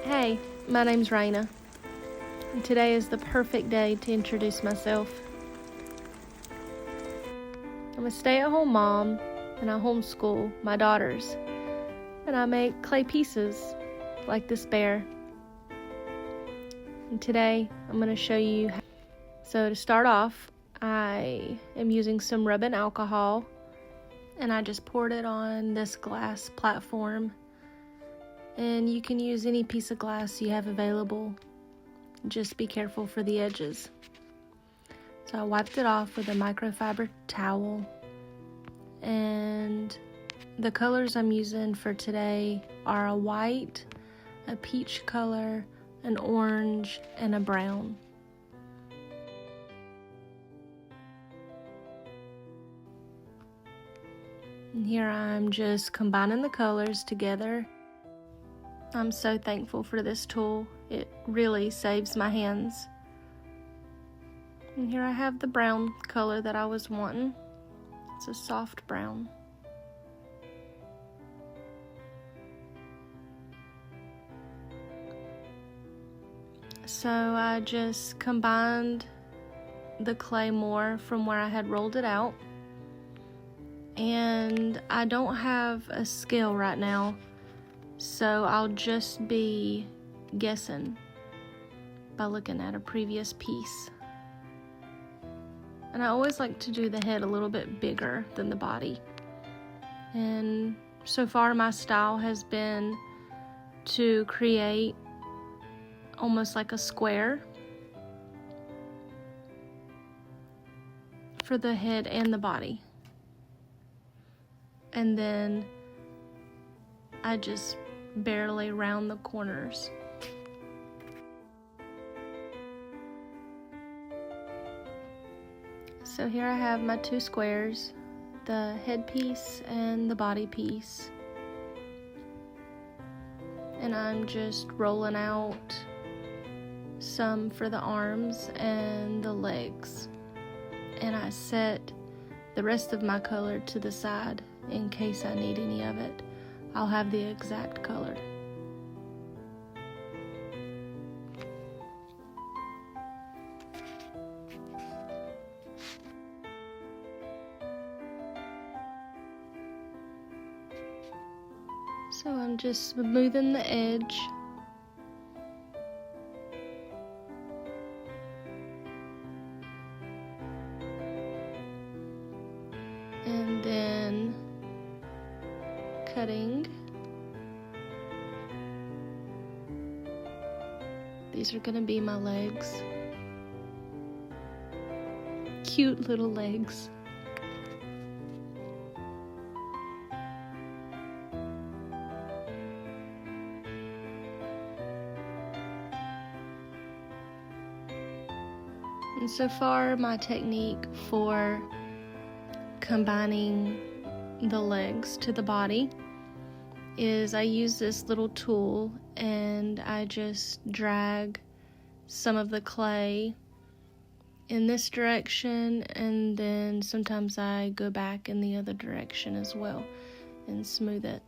Hey, my name's Raina, and today is the perfect day to introduce myself. I'm a stay-at-home mom, and I homeschool my daughters, and I make clay pieces like this bear. And today, I'm going to show you how. So to start off, I am using some rubbing alcohol, and I just poured it on this glass platform. And you can use any piece of glass you have available. Just be careful for the edges. So I wiped it off with a microfiber towel. And the colors I'm using for today are a white, a peach color, an orange, and a brown. And here I'm just combining the colors together. I'm so thankful for this tool. It really saves my hands. And here I have the brown color that I was wanting. It's a soft brown. So I just combined the clay more from where I had rolled it out. And I don't have a scale right now, so I'll just be guessing by looking at a previous piece. And I always like to do the head a little bit bigger than the body. And so far my style has been to create almost like a square for the head and the body. And then I just barely round the corners. So here I have my two squares, the head piece and the body piece. And I'm just rolling out some for the arms and the legs. And I set the rest of my color to the side in case I need any of it. I'll have the exact color. So I'm just smoothing the edge. And then cutting. These are gonna be my legs. Cute little legs. And so far, my technique for combining the legs to the body is I use this little tool and I just drag some of the clay in this direction, and then sometimes I go back in the other direction as well and smooth it.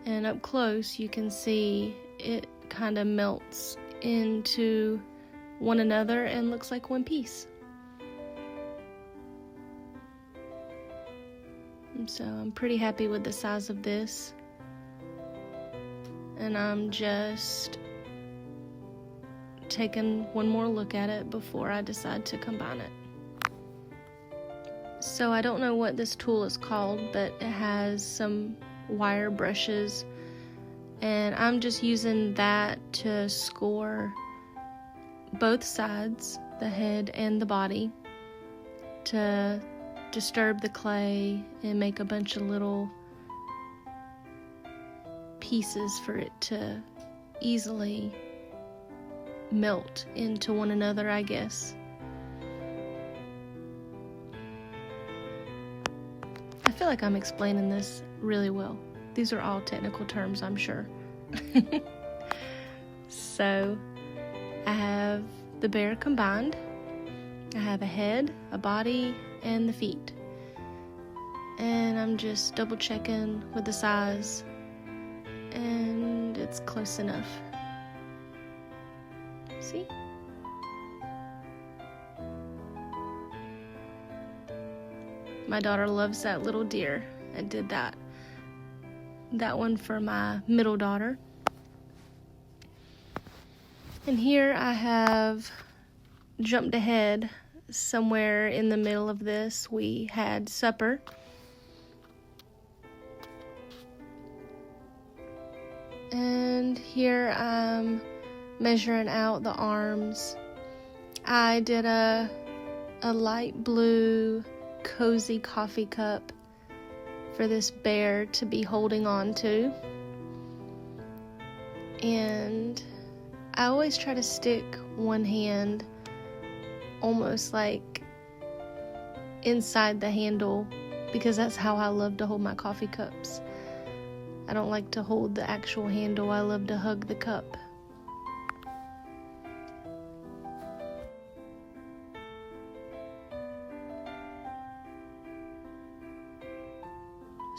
And up close you can see it kind of melts into one another and looks like one piece. And so I'm pretty happy with the size of this. And I'm just taking one more look at it before I decide to combine it. So I don't know what this tool is called, but it has some wire brushes, and I'm just using that to score both sides, the head and the body, to disturb the clay and make a bunch of little pieces for it to easily melt into one another, I guess. I feel like I'm explaining this really well. These are all technical terms, I'm sure. So I have the bear combined. I have a head, a body, and the feet. And I'm just double checking with the size. And that's close enough. See? My daughter loves that little deer. I did that one for my middle daughter. And here I have jumped ahead. Somewhere in the middle of this, we had supper. And here I'm measuring out the arms. I did a light blue cozy coffee cup for this bear to be holding on to. And I always try to stick one hand almost like inside the handle, because that's how I love to hold my coffee cups. I don't like to hold the actual handle. I love to hug the cup.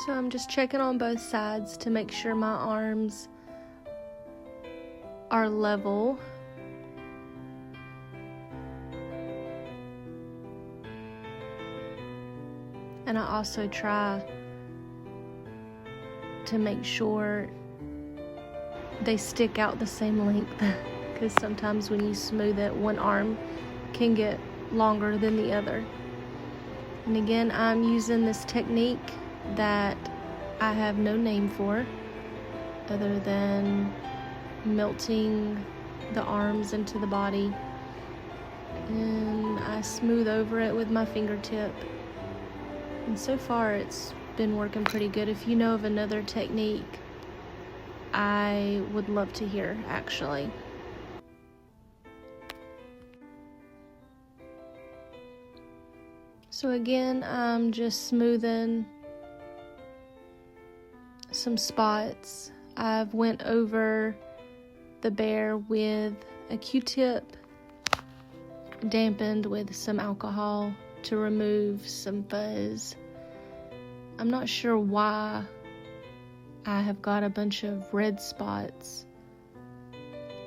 So I'm just checking on both sides to make sure my arms are level. And I also try to make sure they stick out the same length, because sometimes when you smooth it, one arm can get longer than the other. And again, I'm using this technique that I have no name for other than melting the arms into the body, and I smooth over it with my fingertip, and so far it's been working pretty good. If you know of another technique, I would love to hear, actually. So again, I'm just smoothing some spots. I've went over the bear with a Q-tip, dampened with some alcohol to remove some fuzz. I'm not sure why I have got a bunch of red spots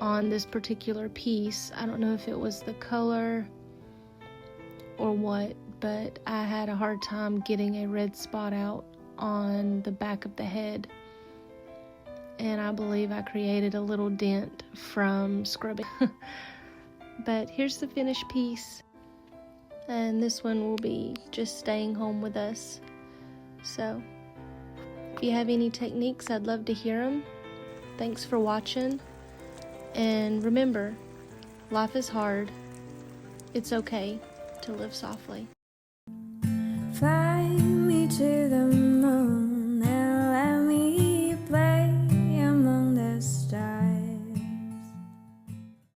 on this particular piece. I don't know if it was the color or what, but I had a hard time getting a red spot out on the back of the head, and I believe I created a little dent from scrubbing. But here's the finished piece, and this one will be just staying home with us. So if you have any techniques, I'd love to hear them. Thanks for watching, and remember, life is hard. It's okay to live softly. Fly me to the moon.